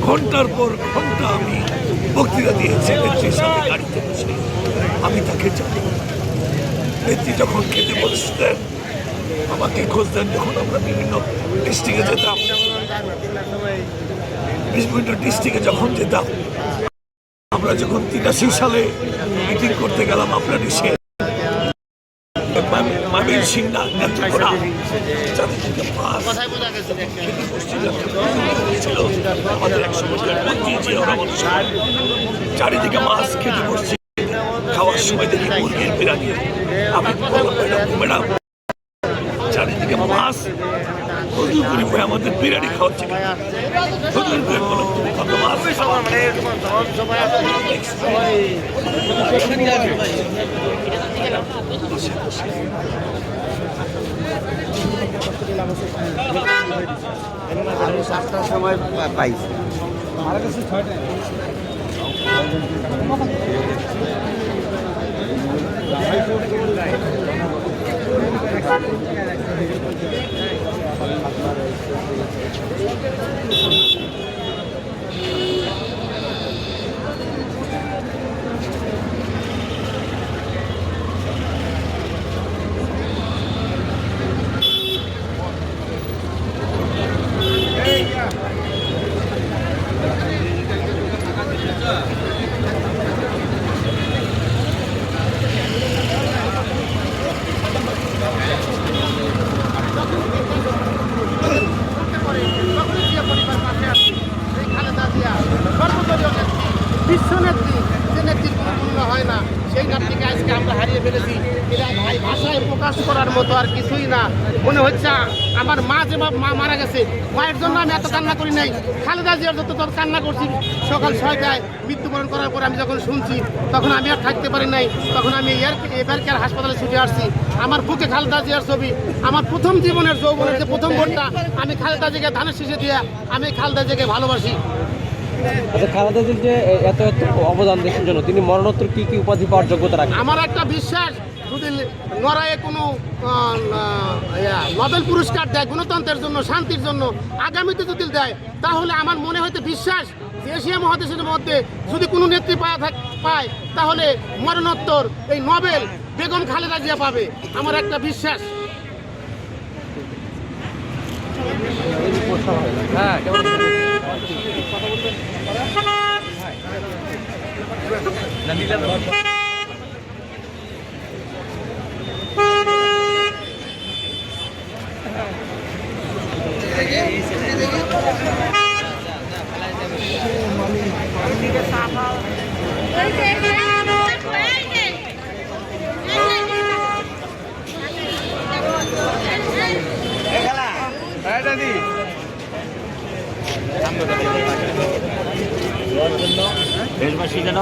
ঘন্টার পর ঘন্টা আমি বক্তৃতা দিয়েছি নেত্রীর সাথে গাড়িতে বসে। আমি তাকে জানি। নেত্রী যখন খেতে বসতেন আমাকে খোঁজ দেন, যখন আমরা বিভিন্ন ডিস্ট্রিক্টে যেতাম, বিভিন্ন ডিস্ট্রিক্টে যখন যেতাম, আমরা যখন 83 সালে মিটিং করতে গেলাম আপনার দেশে ময়মনসিংহ নেত্রকোনা, আমাদের এক সময় মন্ত্রী চারিদিকে মাছ খেতে বসছি। খাওয়ার সময় দেখি মুরগির বিরিয়ানি। আমি বললাম ম্যাডাম চারিদিকে মাছ, হজুর করে আমাদের বিরিয়ানি খাওয়াচ্ছে। হজুর করে বললাম তুমি কত মাছ আমি 7টার সময় পাইছি। আমার কাছে 6টায়। বিশ্বনেত্রী, যে নেত্রীর কোনো মূল্য হয় না, সেই নেত্রীকে আজকে আমরা হারিয়ে ফেলেছি। এটা ভাই ভাষায় প্রকাশ করার মতো আর কিছুই না। মনে হচ্ছে আমার মা যেভাবে মা মারা গেছে, মায়ের জন্য আমি এত কান্না করি নাই। খালেদা জিয়ার যত তোর কান্না করছি সকাল 6টায় মৃত্যুবরণ করার পর আমি যখন শুনছি তখন আমি আর থাকতে পারি নাই। তখন আমি এবার কেয়ার হাসপাতালে ছুটে আসছি। আমার বুকে খালেদা জিয়ার ছবি, আমার প্রথম জীবনের যৌবনের যে প্রথম ভোটটা আমি খালেদা জিয়াকে ধানের শীষে দিয়ে আমি খালেদা জিয়াকে ভালোবাসি। আচ্ছা, খালেদা জিয়ার যে এত অবদান দেশের জন্য, তিনি মরণোত্তর কি কি উপাধি পাওয়ার যোগ্যতা রাখেন? আমার একটা বিশ্বাস, যদি লড়াইয়ে কোনো নোবেল পুরস্কার দেয় গণতন্ত্রের জন্য, শান্তির জন্য, আগামীতে যদি দেয়, তাহলে আমার মনে হইতে বিশ্বাস যে এশিয়া মহাদেশের মধ্যে যদি কোনো নেত্রী পায় তাহলে মরণোত্তর এই নোবেল বেগম খালেদা জিয়া পাবে, আমার একটা বিশ্বাস। হ্যাঁ, দেশবাসী যেন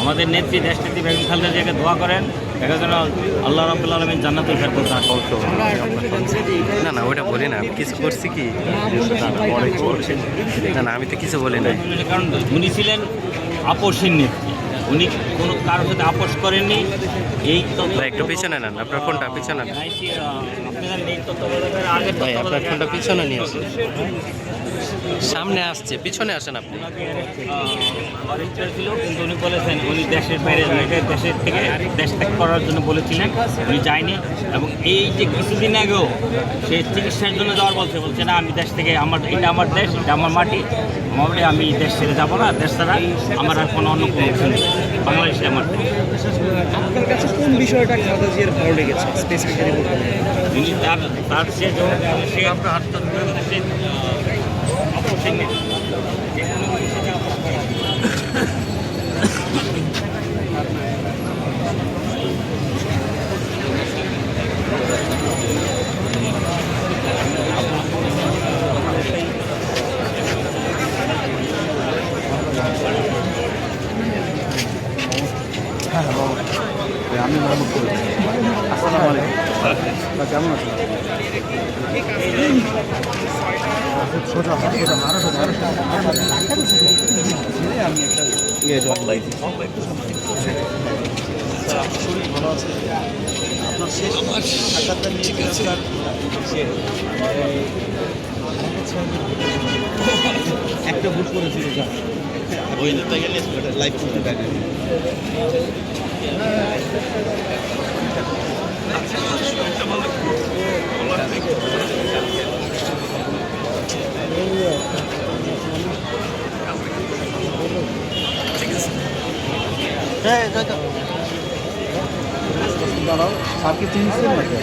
আমাদের নেত্রী দেশনেত্রী বেগম খালেদা জিয়াকে দোয়া করেন, দেখা যেন আল্লাহ রাব্বুল আলামিন জান্নাতুল ফেরদৌস দান করেন। না ওটা বলি না, আমি কিছু করছি কি? না আমি তো কিছু বলি না। কারণ উনি ছিলেন আপোষহীন নেত্রী, উনি কোনো কারোর সাথে আপোষ করেননি। এই তো একটু পিছনে নেন, আপনার ফোনটা পিছনে নেন আপনারা নেই তত্ত্বাবধানের আগের ভাই, আপনার ফোনটা পিছনে নিয়ে আসেন। সামনে আসছে, পিছনে আসেন আপনি। ছিল, কিন্তু উনি বলেছেন উনি দেশের বাইরে দেশের থেকে দেশ ত্যাগ করার জন্য বলেছিলেন, উনি যায়নি। এবং এই যে কিছুদিন আগেও সে চিকিৎসার জন্য যাওয়ার বলছে না আমি দেশ থেকে, এটা আমার দেশ, এটা আমার মাটি, আমি দেশ ছেড়ে যাবো না, দেশ ছাড়া আমার আর কোনো অন্য কোনো কিছু নেই, বাংলাদেশে আমার। আপনার কাছে কোন বিষয়টা খালেদা জিয়ার ভালো লেগেছে স্পেসিফিক্যালি? তিনি তার সে আমি মোহাম্মদ কবির। আসসালামু আলাইকুম। কেমন আছেন? সোজা আমি একটা শরীর ভালো আছে? আপনার শেষ সাক্ষাৎকার নিয়ে ঠিক আছে। একটা ভোট করেছিল স্যার ওই নেতা গেলে লাইভ করতে পারে স্যারকে চিনছেন নাকি?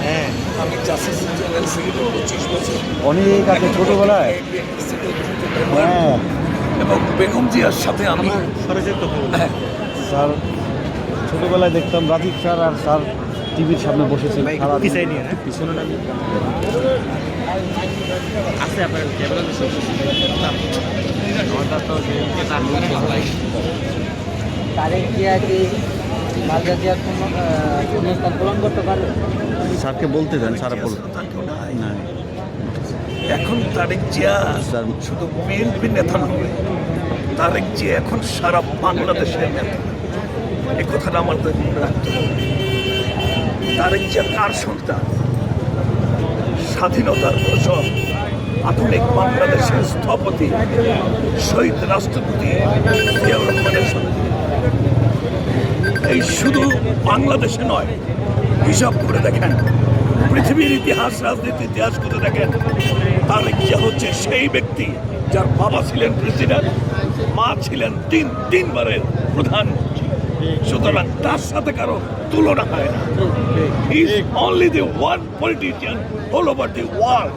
হ্যাঁ আমি জাস্টিস জেনারেল সেক্রেটারি 25 বছর অনেক আগে ছোটবেলায় হ্যাঁ এবং বেগম জিয়ার সাথে আমি স্যার ছোটবেলায় দেখতাম রাজীব স্যার আর স্যার টিভির সামনে বসেছেন সারা দিন। আছে আপনার তারেক জিয়া কি খালেদা জিয়ার শূন্যস্থান পূরণ করতে পারবে? স্যারকে বলতে দেন স্যার বল না এখন তারেক জিয়া স্যার শুধু বিএনপি নেতা নয়, তারেক জিয়া এখন সারা বাংলাদেশের নেতা। এই কথাটা আমাদের মনে রাখতে হবে। তারেক জিয়া কার সন্তান? স্বাধীনতার ঘোষক, আধুনিক বাংলাদেশের স্থপতি, শহীদ রাষ্ট্রপতি জিয়াউর রহমানের সন্তান। এই শুধু বাংলাদেশে নয়, হিসাব করে দেখেন, পৃথিবীর ইতিহাস, রাজনীতির ইতিহাস করে দেখেন, তারেক জিয়া হচ্ছে সেই ব্যক্তি যার বাবা ছিলেন প্রেসিডেন্ট, মা ছিলেন তিনবারের প্রধানমন্ত্রী। সুতরাং তার সাথে কারো তুলনা হয় না। He is only the one politician all over the world.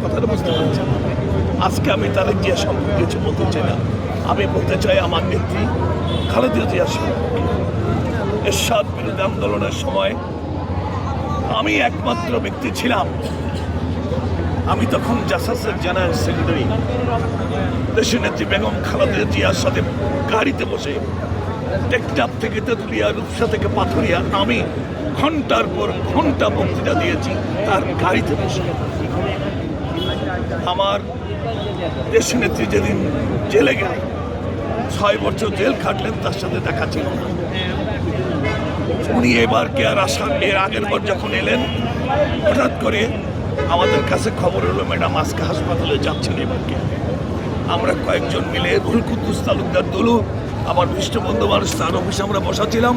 কথাটা বুঝতে পারছেন? আজকে আমি তারেক জিয়া সম্পর্কে কিছু বলতে চাই না। আমি বলতে চাই আমার নেত্রী খালেদা জিয়া সম্পর্কে। এরশাদ বিরোধী আন্দোলনের সময় আমি একমাত্র ব্যক্তি ছিলাম, আমি তখন জাসাসের জেনারেল সেক্রেটারি, দেশের নেত্রী বেগম খালেদা জিয়ার সাথে গাড়িতে বসে টেকটাপ থেকে তেঁতুলিয়া, রূপসা থেকে পাথুরিয়া আমি ঘন্টার পর ঘন্টা বক্তৃতা দিয়েছি তার গাড়িতে বসে। আমার দেশের নেত্রী যেদিন জেলে গেলেন, 6 বছর জেল খাটলেন, তার সাথে দেখা ছিল না। উনি এবার কে আর আসার, এর আগের বার যখন এলেন, হঠাৎ করে আমাদের কাছে খবর হলো ম্যাডাম আজকে হাসপাতালে যাচ্ছেন। এবারকে আমরা কয়েকজন মিলে রুহুল কুদ্দুস তালুকদার দলু, আমার বিষ্ট বন্ধু মানুষ, তার অফিসে আমরা বসাছিলাম।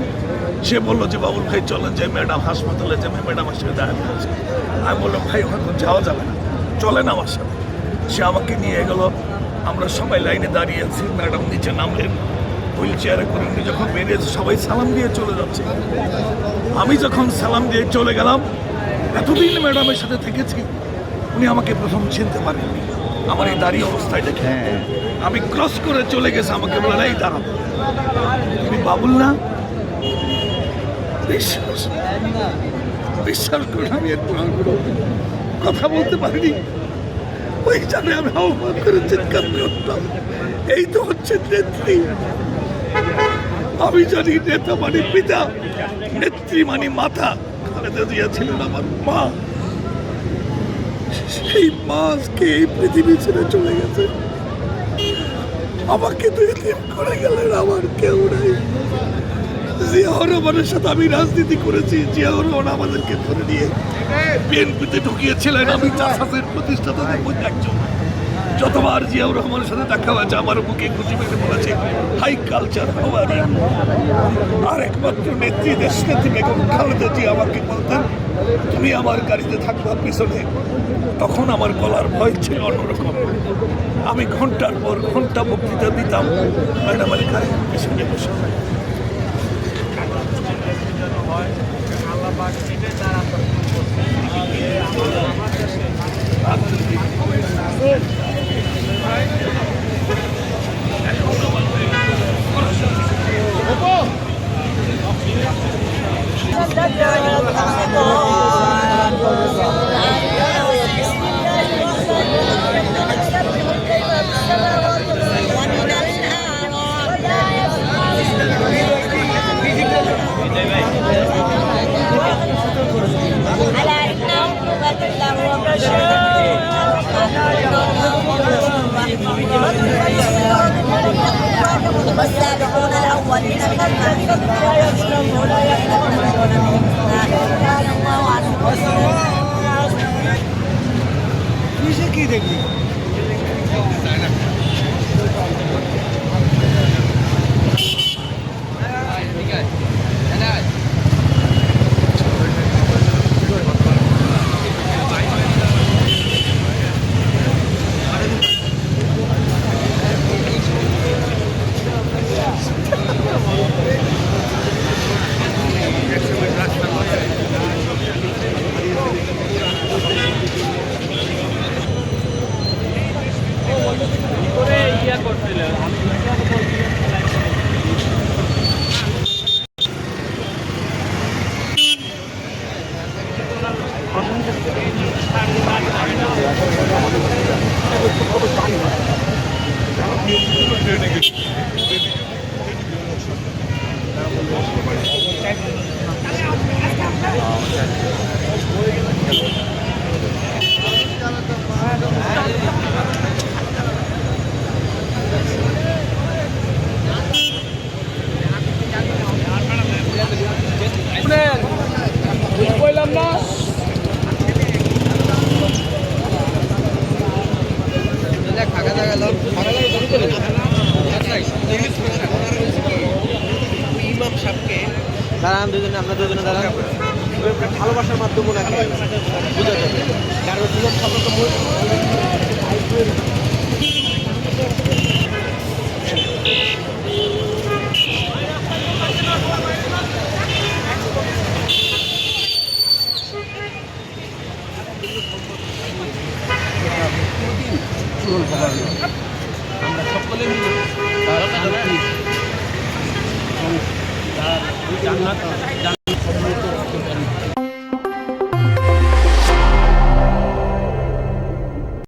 সে বললো যে বাবুল ভাই চলেন যে ম্যাডাম হাসপাতালে যাবে, ম্যাডামের সাথে দেখা করেছে। আমি বললাম ভাই ওখানে যাওয়া যাবে না, চলেন আমার সাথে। সে আমাকে নিয়ে গেল, আমরা সবাই লাইনে দাঁড়িয়েছি, ম্যাডাম নিচে নামলেন, হুইল চেয়ারে করে উনি যখন বেরিয়েছে সবাই সালাম দিয়ে চলে যাচ্ছে। আমি যখন সালাম দিয়ে চলে গেলাম, এতদিন ম্যাডামের সাথে থেকেছি, উনি আমাকে প্রথম চিনতে পারেননি আমার এই দাঁড়িয়ে অবস্থায় দেখে। আমি ক্রস করে চলে গেছে, আমাকে বলে এই দাঁড়াও, তুমি বাবুল না? বিশ্বাস করুন আমি একটু কথা বলতে পারিনি। ওই জানে আমি আহ্বান করে চিৎকার করে উঠলাম, এই তো হচ্ছে নেত্রী। আমি জানি নেতা মানে পিতা, নেত্রী মানে মাথা। খালেদা জিয়া ছিলেন আমার মা, সেই মা আজকে এই পৃথিবী ছেড়ে চলে গেছে। আমাকে 2 দিন করে গেলেন, আমার কেউ নাই। জিয়াউর রহমানের সাথে আমি রাজনীতি করেছি, জিয়াউর রহমান আমাদেরকে ধরে নিয়ে বিএনপিতে ঢুকিয়েছিলেন। আমি জাসাসের প্রতিষ্ঠাতাদের মধ্যে একজন। যতবার জিয়াউর রহমানের সাথে দেখা হয়েছে আমার মুখে খুশি পেতে বলেছে হাই কালচার হওয়ারই। আর একমাত্র নেত্রী, দেশ নেত্রী বেগম খালেদা জিয়া আমাকে বলতেন তুমি আমার গাড়িতে থাকবা পিছনে। তখন আমার গলার ভয় ছিল অন্যরকম। আমি ঘন্টার পর ঘন্টা বক্তৃতা দিতাম ম্যাডামের গাড়ির পিছনে বসে। والسابقون الأولين من المهاجرين والأنصار رضي الله عنهم দাঁড়ান দুজনে, আমরা দুজনে দাঁড়ান। ভালোবাসার মাধ্যমে ওনাকে বোঝা যাবে, কারণ দুজন আমরা সকলে মিলে তার শান্তি